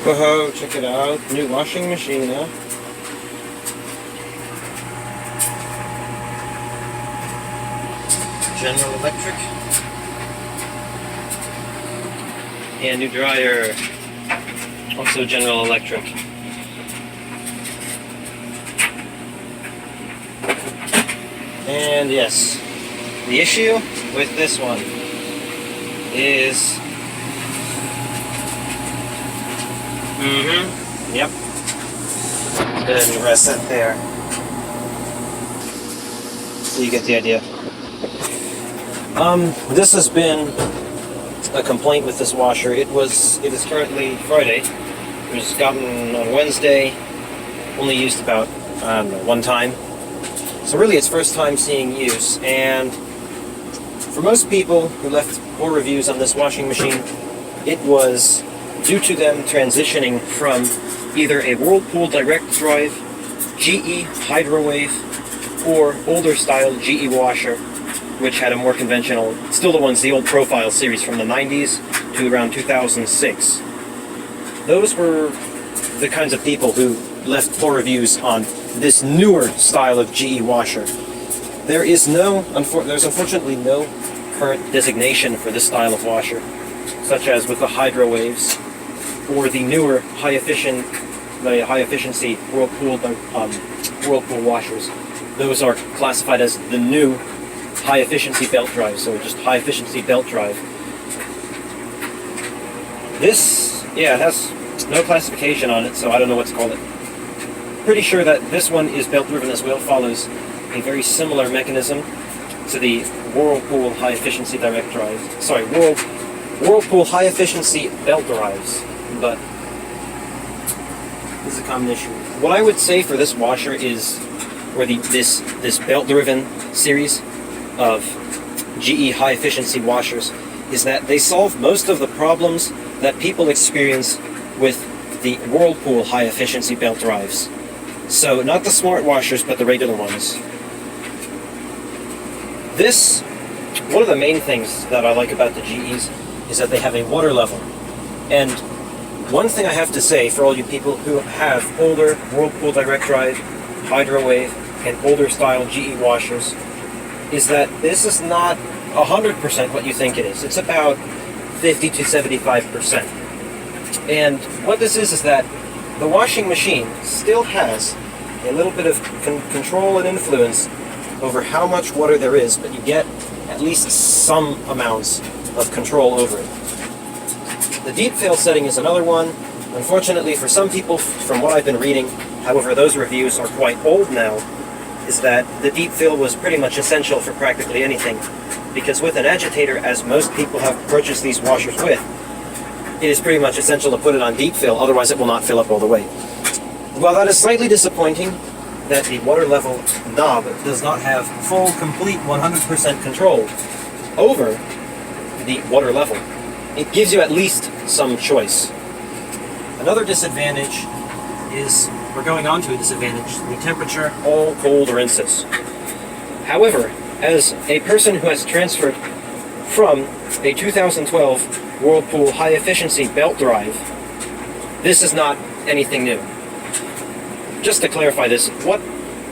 Whoa, check it out. New washing machine, huh? General Electric. And new dryer. Also General Electric. And yes, the issue with this one is... Yep. Go ahead and rest that there. So you get the idea. This has been a complaint with this washer. It is currently Friday. It was gotten on Wednesday. Only used about, I don't know, one time. So really it's first time seeing use, and for most people who left poor reviews on this washing machine, it was due to them transitioning from either a Whirlpool direct drive, GE Hydrowave, or older style GE washer, which had a more conventional, still the old profile series from the 90s to around 2006. Those were the kinds of people who left poor reviews on this newer style of GE washer. There's unfortunately no current designation for this style of washer, such as with the Hydrowaves or the newer high efficiency Whirlpool washers. Those are classified as the new high efficiency belt drive, so just high efficiency belt drive. This, yeah, it has no classification on it, so I don't know what to call it. Pretty sure that this one is belt driven as well. Follows a very similar mechanism to the Whirlpool high efficiency direct drive. Sorry, Whirlpool high efficiency belt drives, but this is a common issue. What I would say for this washer is, or this belt driven series of GE high efficiency washers, is that they solve most of the problems that people experience with the Whirlpool high efficiency belt drives. So not the smart washers, but the regular ones. One of the main things that I like about the GEs is that they have a water level. And one thing I have to say for all you people who have older Whirlpool direct drive, Hydrowave, and older style GE washers, is that this is not 100% what you think it is. It's about 50 to 75%. And what this is that the washing machine still has a little bit of control and influence over how much water there is, but you get at least some amounts of control over it. The deep fill setting is another one. Unfortunately for some people, from what I've been reading, however those reviews are quite old now, is that the deep fill was pretty much essential for practically anything, because with an agitator, as most people have purchased these washers with, it is pretty much essential to put it on deep fill, otherwise it will not fill up all the way. While that is slightly disappointing that the water level knob does not have full, complete 100% control over the water level, it gives you at least some choice. Another disadvantage is, we're going on to a disadvantage, the temperature, all cold rinses. However, as a person who has transferred from a 2012 Whirlpool high efficiency belt drive, this is not anything new. Just to clarify this, what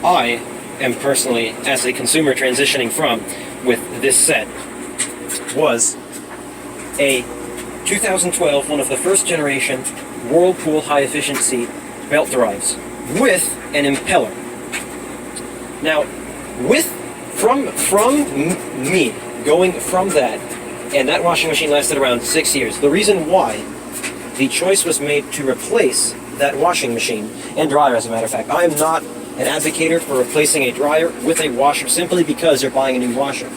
I am personally, as a consumer transitioning from with this set, was a 2012, one of the first generation Whirlpool high efficiency belt drives with an impeller. Now, from me going from that, and that washing machine lasted around 6 years. The reason why the choice was made to replace that washing machine, and dryer as a matter of fact. I am not an advocate for replacing a dryer with a washer simply because you're buying a new washer.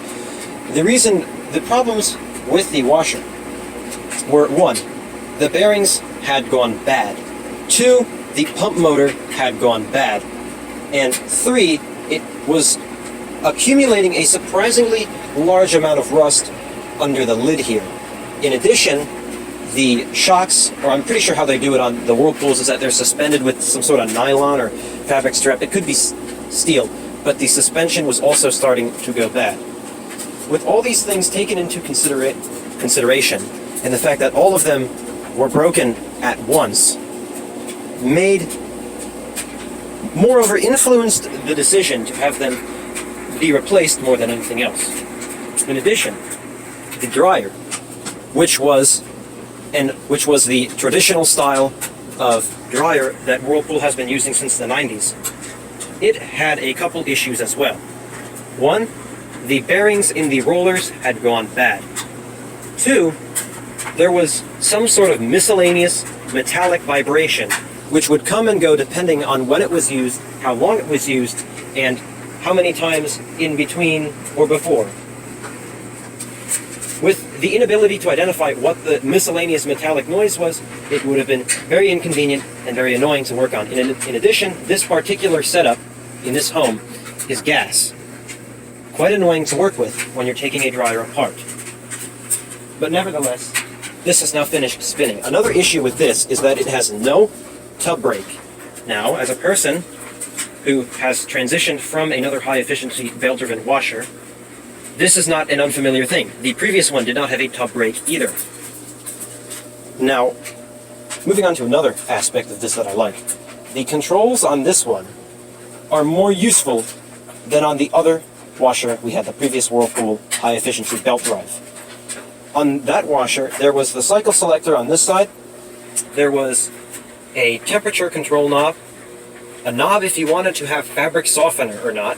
The problems with the washer were, 1, the bearings had gone bad. 2, the pump motor had gone bad. And 3, it was accumulating a surprisingly large amount of rust under the lid here. In addition, the shocks, or I'm pretty sure how they do it on the Whirlpools, is that they're suspended with some sort of nylon or fabric strap. It could be steel, but the suspension was also starting to go bad. With all these things taken into consideration, and the fact that all of them were broken at once, moreover influenced the decision to have them be replaced more than anything else. In addition, the dryer, which was the traditional style of dryer that Whirlpool has been using since the 90s, it had a couple issues as well. One, the bearings in the rollers had gone bad. Two, there was some sort of miscellaneous metallic vibration which would come and go depending on when it was used, how long it was used, and how many times in between or before. With the inability to identify what the miscellaneous metallic noise was, it would have been very inconvenient and very annoying to work on. In addition, this particular setup in this home is gas. Quite annoying to work with when you're taking a dryer apart. But nevertheless, this is now finished spinning. Another issue with this is that it has no tub brake. Now, as a person who has transitioned from another high-efficiency belt-driven washer, this is not an unfamiliar thing. The previous one did not have a tub brake either. Now, moving on to another aspect of this that I like. The controls on this one are more useful than on the other washer we had, the previous Whirlpool high-efficiency belt drive. On that washer, there was the cycle selector on this side. There was a temperature control knob, a knob if you wanted to have fabric softener or not,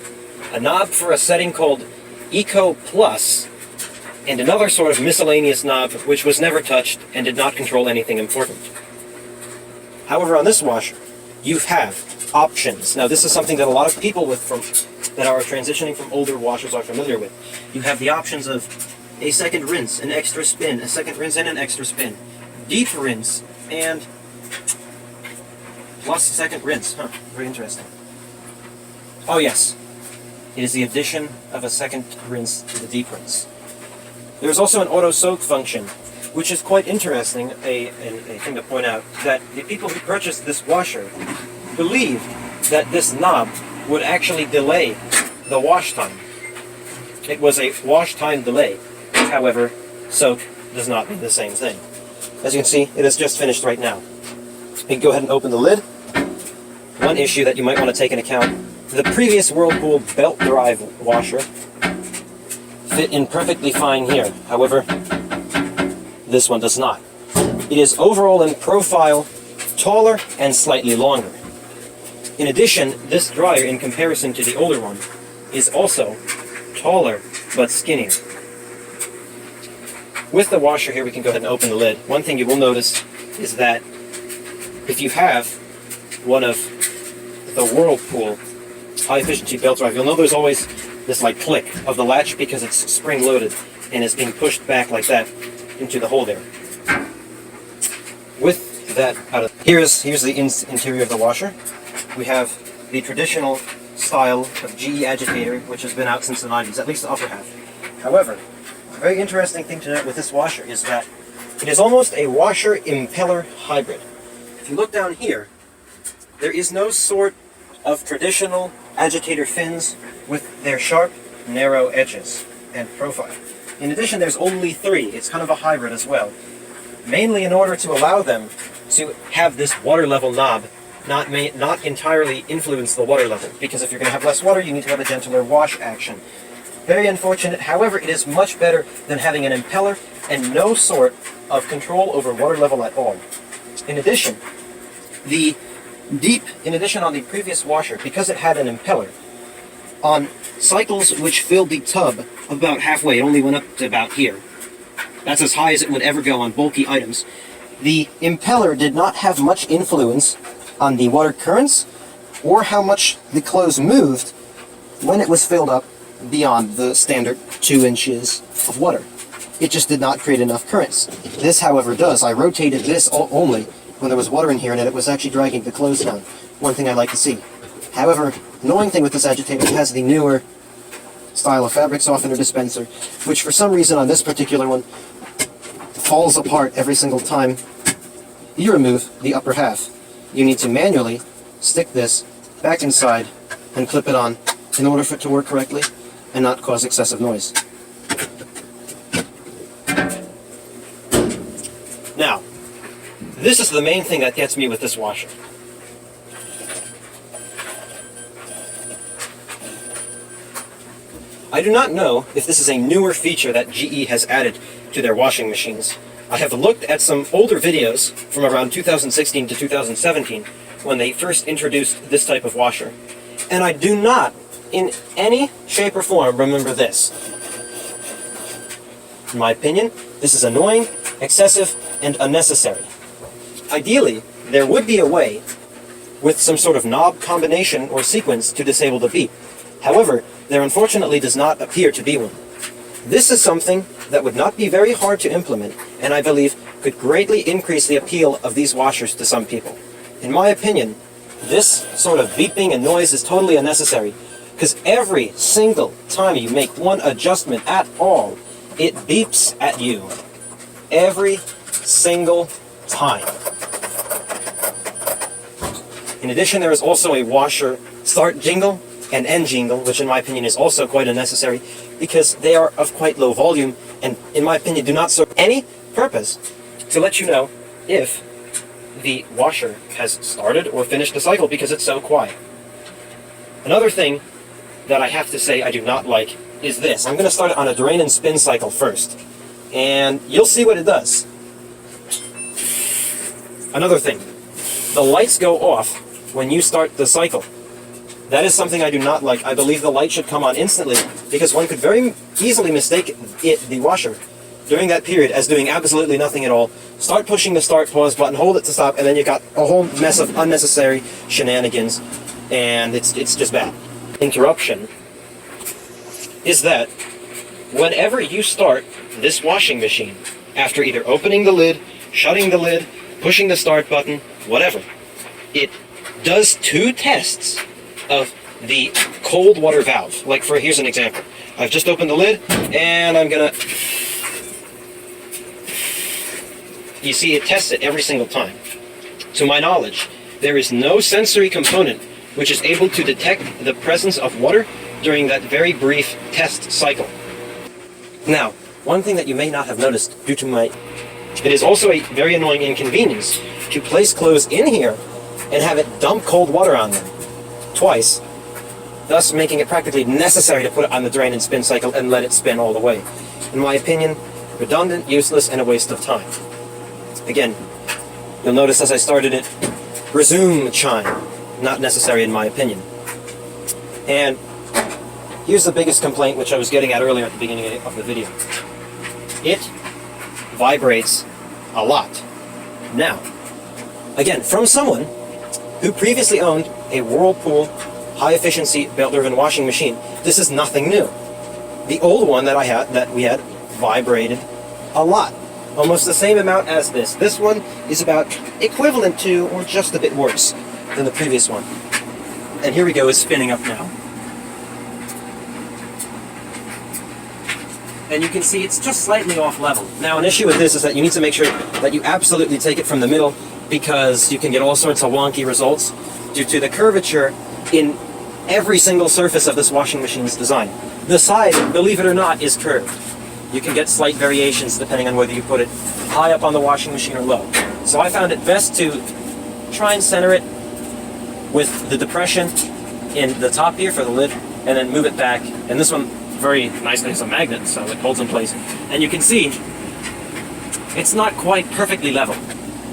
a knob for a setting called Eco Plus, and another sort of miscellaneous knob which was never touched and did not control anything important. However, on this washer, you have options. Now, this is something that a lot of people that are transitioning from older washers are familiar with. You have the options of a second rinse, an extra spin, a second rinse and an extra spin, deep rinse, and plus second rinse. Very interesting. Oh yes, it is the addition of a second rinse to the deep rinse. There's also an auto soak function, which is quite interesting, a thing to point out, that the people who purchased this washer believed that this knob would actually delay the wash time. It was a wash time delay. However, soak does not mean the same thing. As you can see, it is just finished right now. You can go ahead and open the lid. One issue that you might want to take into account, the previous Whirlpool belt drive washer fit in perfectly fine here. However, this one does not. It is overall in profile taller and slightly longer. In addition, this dryer, in comparison to the older one, is also taller but skinnier. With the washer here, we can go ahead and open the lid. One thing you will notice is that if you have one of the Whirlpool high-efficiency belt drive, you'll know there's always this like click of the latch because it's spring-loaded and is being pushed back like that into the hole there. With that out of here's the interior of the washer. We have the traditional style of GE Agitator, which has been out since the 90s, at least the upper half. However, a very interesting thing to note with this washer is that it is almost a washer-impeller hybrid. If you look down here, there is no sort of traditional agitator fins with their sharp, narrow edges and profile. In addition, there's only three. It's kind of a hybrid as well. Mainly in order to allow them to have this water level knob not entirely influence the water level, because if you're going to have less water, you need to have a gentler wash action. Very unfortunate. However, it is much better than having an impeller and no sort of control over water level at all. In addition, on the previous washer, because it had an impeller, on cycles which filled the tub about halfway, it only went up to about here. That's as high as it would ever go on bulky items. The impeller did not have much influence on the water currents or how much the clothes moved when it was filled up beyond the standard 2 inches of water. It just did not create enough currents. This, however, does. I rotated this only when there was water in here and it was actually dragging the clothes down. One thing I like to see. However, annoying thing with this agitator, it has the newer style of fabric softener dispenser, which for some reason on this particular one falls apart every single time you remove the upper half. You need to manually stick this back inside and clip it on in order for it to work correctly and not cause excessive noise. Now, this is the main thing that gets me with this washer. I do not know if this is a newer feature that GE has added to their washing machines. I have looked at some older videos from around 2016 to 2017 when they first introduced this type of washer, and I do not, in any shape or form, remember this. In my opinion, this is annoying, excessive, and unnecessary. Ideally, there would be a way with some sort of knob combination or sequence to disable the beep. However, there unfortunately does not appear to be one. This is something that would not be very hard to implement, and I believe could greatly increase the appeal of these washers to some people. In my opinion, this sort of beeping and noise is totally unnecessary, because every single time you make one adjustment at all, it beeps at you. Every single time. In addition, there is also a washer start jingle and end jingle, which in my opinion is also quite unnecessary, because they are of quite low volume and in my opinion do not serve any purpose to let you know if the washer has started or finished the cycle, because it's so quiet. Another thing that I have to say I do not like is this. I'm going to start it on a drain and spin cycle first, and you'll see what it does. Another thing, the lights go off when you start the cycle. That is something I do not like. I believe the light should come on instantly, because one could very easily mistake the washer, during that period as doing absolutely nothing at all. Start pushing the start pause button, hold it to stop, and then you've got a whole mess of unnecessary shenanigans, and it's just bad. Interruption is that whenever you start this washing machine, after either opening the lid, shutting the lid, pushing the start button, whatever, it does two tests of the cold water valve. Like here's an example. I've just opened the lid, and I'm gonna... You see, it tests it every single time. To my knowledge, there is no sensory component which is able to detect the presence of water during that very brief test cycle. Now, one thing that you may not have noticed due to my... It is also a very annoying inconvenience to place clothes in here and have it dump cold water on them twice, thus making it practically necessary to put it on the drain and spin cycle and let it spin all the way. In my opinion, redundant, useless, and a waste of time. Again, you'll notice as I started it, resume chime. Not necessary in my opinion. And here's the biggest complaint, which I was getting at earlier at the beginning of the video. It vibrates a lot. Now, again, from someone who previously owned a Whirlpool high-efficiency belt-driven washing machine, this is nothing new. The old one that we had vibrated a lot. Almost the same amount as this. This one is about equivalent to, or just a bit worse than the previous one. And here we go, it's spinning up now. And you can see it's just slightly off level. Now, an issue with this is that you need to make sure that you absolutely take it from the middle, because you can get all sorts of wonky results due to the curvature in every single surface of this washing machine's design. The side, believe it or not, is curved. You can get slight variations depending on whether you put it high up on the washing machine or low. So I found it best to try and center it with the depression in the top here for the lid, and then move it back. And this one very nicely has a magnet, so it holds in place. And you can see it's not quite perfectly level.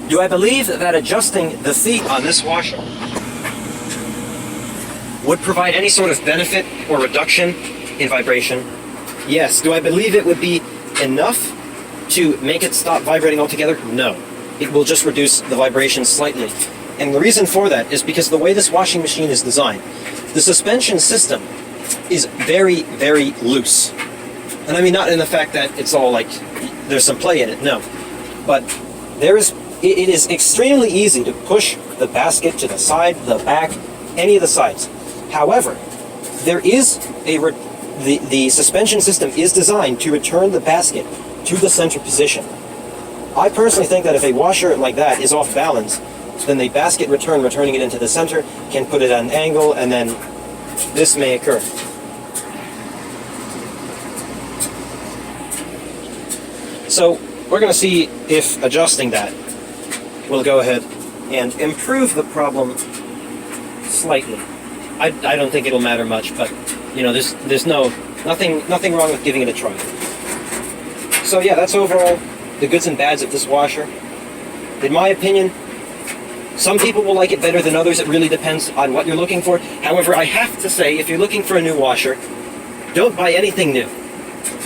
Do I believe that adjusting the feet on this washer would provide any sort of benefit or reduction in vibration? Yes. Do I believe it would be enough to make it stop vibrating altogether? No. It will just reduce the vibration slightly. And the reason for that is because the way this washing machine is designed, the suspension system is very, very loose. And I mean not in the fact that it's all like there's some play in it, no. But it is extremely easy to push the basket to the side, the back, any of the sides. However, there is the suspension system is designed to return the basket to the center position. I personally think that if a washer like that is off balance, then the basket returning it into the center can put it at an angle, and then this may occur. So we're going to see if adjusting that will go ahead and improve the problem slightly. I don't think it'll matter much, but you know, there's no Nothing wrong with giving it a try. So yeah, that's overall the goods and bads of this washer. In my opinion, some people will like it better than others. It really depends on what you're looking for. However, I have to say, if you're looking for a new washer, don't buy anything new.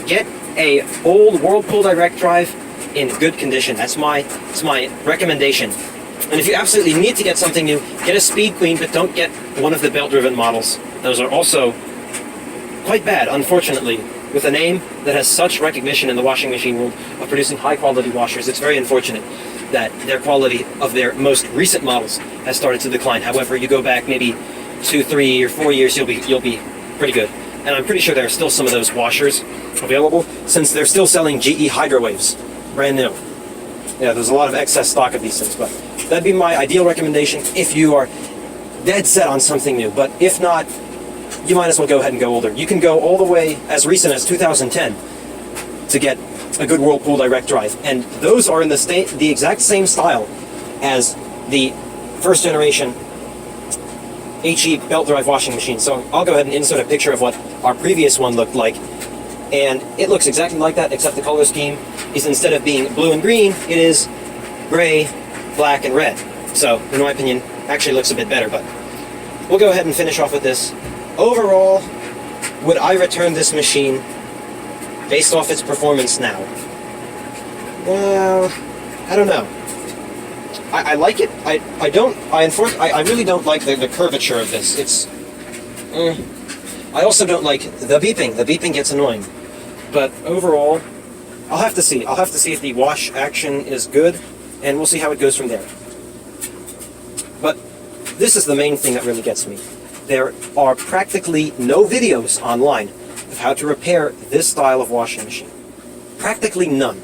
Get a old Whirlpool direct drive in good condition. That's my recommendation. And if you absolutely need to get something new, get a Speed Queen, but don't get one of the belt-driven models. Those are also quite bad, unfortunately. With a name that has such recognition in the washing machine world of producing high-quality washers, it's very unfortunate that their quality of their most recent models has started to decline. However, you go back maybe 2, 3, or 4 years, you'll be pretty good. And I'm pretty sure there are still some of those washers available, since they're still selling GE Hydro Waves, brand new. Yeah, there's a lot of excess stock of these things, but that'd be my ideal recommendation if you are dead set on something new. But if not, you might as well go ahead and go older. You can go all the way as recent as 2010 to get a good Whirlpool direct drive, and those are in the exact same style as the first generation HE belt drive washing machine. So I'll go ahead and insert a picture of what our previous one looked like, and it looks exactly like that, except the color scheme is, instead of being blue and green, it is gray, black, and red. So in my opinion, actually looks a bit better. But we'll go ahead and finish off with this. Overall, would I return this machine based off its performance now? Well, I don't know. I like it. I really don't like the curvature of this. It's. I also don't like the beeping. The beeping gets annoying. But overall, I'll have to see. I'll have to see if the wash action is good, and we'll see how it goes from there. But this is the main thing that really gets me. There are practically no videos online of how to repair this style of washing machine. Practically none.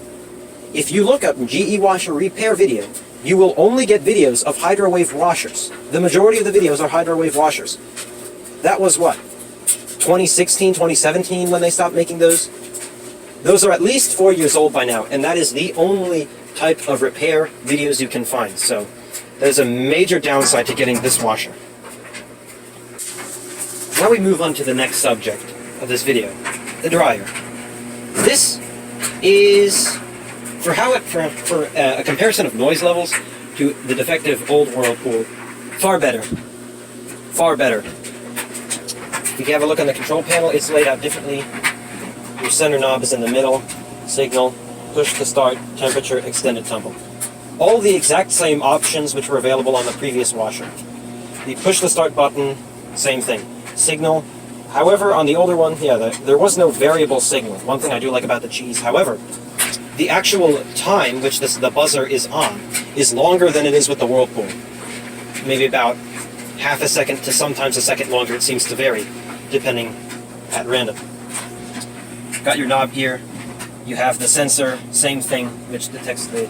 If you look up GE washer repair video, you will only get videos of hydro-wave washers. The majority of the videos are hydro-wave washers. That was what? 2016, 2017 when they stopped making those? Those are at least 4 years old by now, and that is the only type of repair videos you can find. So there's a major downside to getting this washer. Now we move on to the next subject of this video, the dryer. This is, for a comparison of noise levels to the defective old Whirlpool, far better. Far better. If you have a look on the control panel, it's laid out differently. Your center knob is in the middle, signal, push to start, temperature, extended tumble. All the exact same options which were available on the previous washer. The push to start button, same thing. Signal. However, on the older one, there was no variable signal. One thing I do like about the GEs. However, the actual time which the buzzer is on is longer than it is with the Whirlpool. Maybe about half a second to sometimes a second longer. It seems to vary, depending at random. Got your knob here. You have the sensor, same thing, which detects the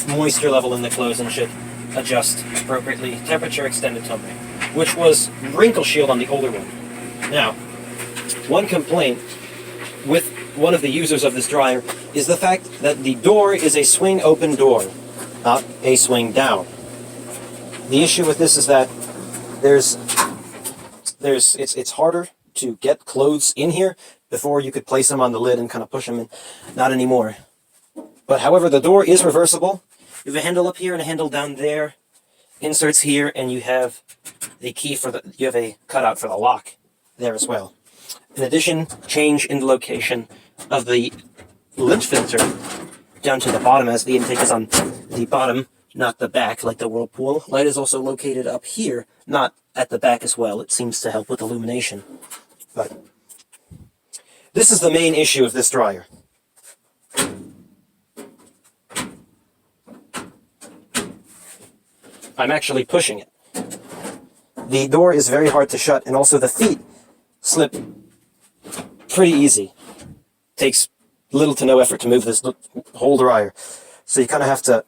moisture level in the clothes and should adjust appropriately. Temperature, extended tumble, which was wrinkle shield on the older one. Now, one complaint with one of the users of this dryer is the fact that the door is a swing open door, not a swing down. The issue with this is that it's harder to get clothes in here. Before you could place them on the lid and kind of push them in. Not anymore. But however, the door is reversible. You have a handle up here and a handle down there. Inserts here, and you have the key you have a cutout for the lock there as well. In addition, change in the location of the lint filter down to the bottom, as the intake is on the bottom, not the back like the Whirlpool. Light is also located up here, not at the back as well. It seems to help with illumination. But this is the main issue of this dryer. I'm actually pushing it. The door is very hard to shut, and also the feet slip pretty easy. Takes little to no effort to move this whole dryer. So you kind of have to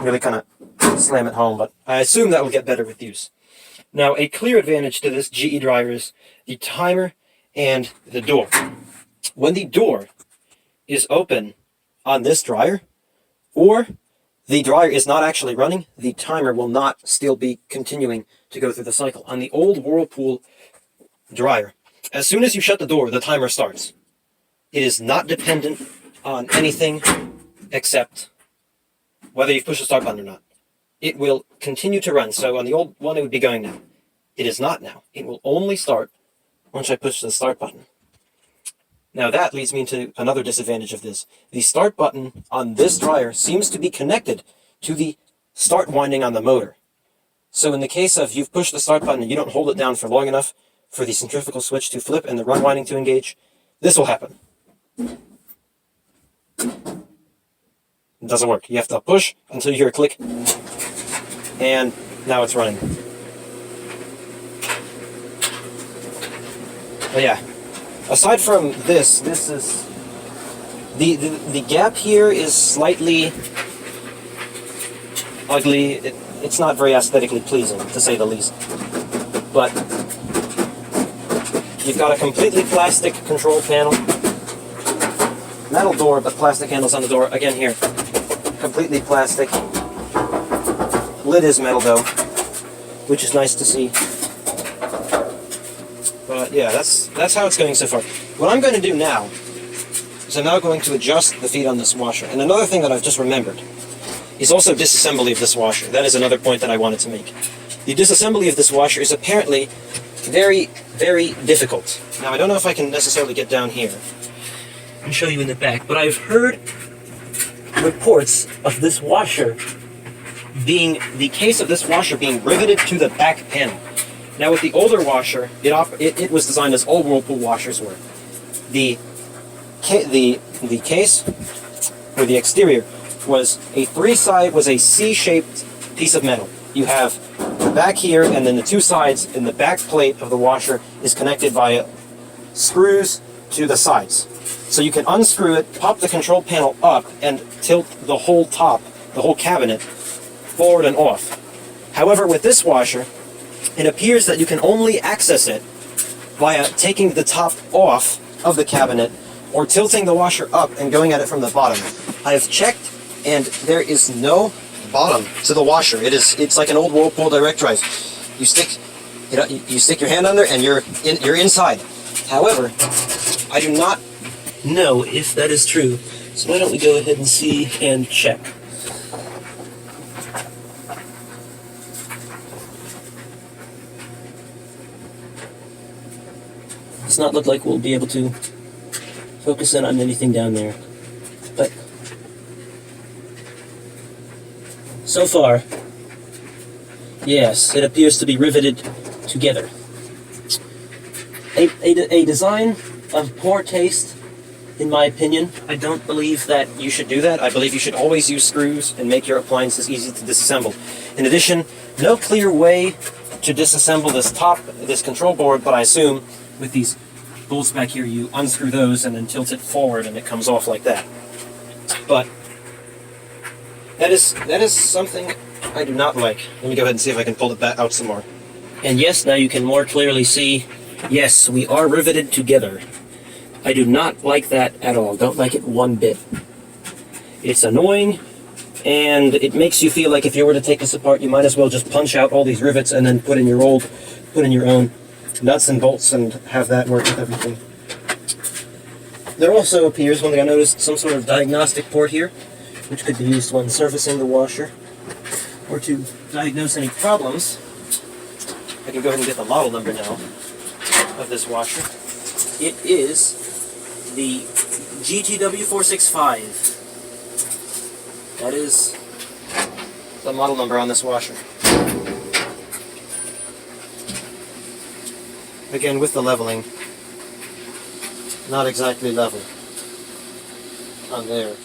really kind of slam it home, but I assume that will get better with use. Now, a clear advantage to this GE dryer is the timer and the door. When the door is open on this dryer, or the dryer is not actually running, the timer will not still be continuing to go through the cycle. On the old Whirlpool dryer. As soon as you shut the door, the timer starts. It is not dependent on anything except whether you've pushed the start button or not. It will continue to run. So on the old one, it would be going now. It is not now. It will only start once I push the start button. Now that leads me into another disadvantage of this. The start button on this dryer seems to be connected to the start winding on the motor. So in the case of you've pushed the start button and you don't hold it down for long enough for the centrifugal switch to flip and the run winding to engage, this will happen. It doesn't work. You have to push until you hear a click, and now it's running. But yeah, aside from this is the gap here is slightly ugly. It's not very aesthetically pleasing, to say the least. But you've got a completely plastic control panel. Metal door, but plastic handles on the door. Again here, completely plastic. Lid is metal though, which is nice to see. But yeah, that's how it's going so far. What I'm going to do now is I'm now going to adjust the feet on this washer. And another thing that I've just remembered is also disassembly of this washer. That is another point that I wanted to make. The disassembly of this washer is apparently very, very difficult. Now, I don't know if I can necessarily get down here and show you in the back, but I've heard reports of this washer being, the case of this washer being riveted to the back panel. Now with the older washer, it was designed as all Whirlpool washers were. The case, or the exterior, was a C-shaped piece of metal. You have the back here, and then the two sides, and the back plate of the washer is connected via screws to the sides. So you can unscrew it, pop the control panel up, and tilt the whole top, the whole cabinet, forward and off. However, with this washer, it appears that you can only access it via taking the top off of the cabinet or tilting the washer up and going at it from the bottom. I have checked, and there is no bottom to the washer. It's like an old Whirlpool direct drive. You stick your hand under and you're inside. However, I do not know if that is true. So why don't we go ahead and see and check. Does not look like we'll be able to focus in on anything down there. But so far, yes, it appears to be riveted together. A design of poor taste, in my opinion. I don't believe that you should do that. I believe you should always use screws and make your appliances easy to disassemble. In addition, no clear way to disassemble this control board, but I assume with these bolts back here, you unscrew those and then tilt it forward and it comes off like that. But that is something I do not like. Let me go ahead and see if I can pull it back out some more. And yes, now you can more clearly see, yes, we are riveted together. I do not like that at all. Don't like it one bit. It's annoying, and it makes you feel like if you were to take this apart, you might as well just punch out all these rivets and then put in your own nuts and bolts and have that work with everything. There also appears, one thing I noticed, some sort of diagnostic port here, which could be used when servicing the washer or to diagnose any problems. I can go ahead and get the model number now of this washer. It is the GTW465. That is the model number on this washer. Again, with the leveling, not exactly level on there.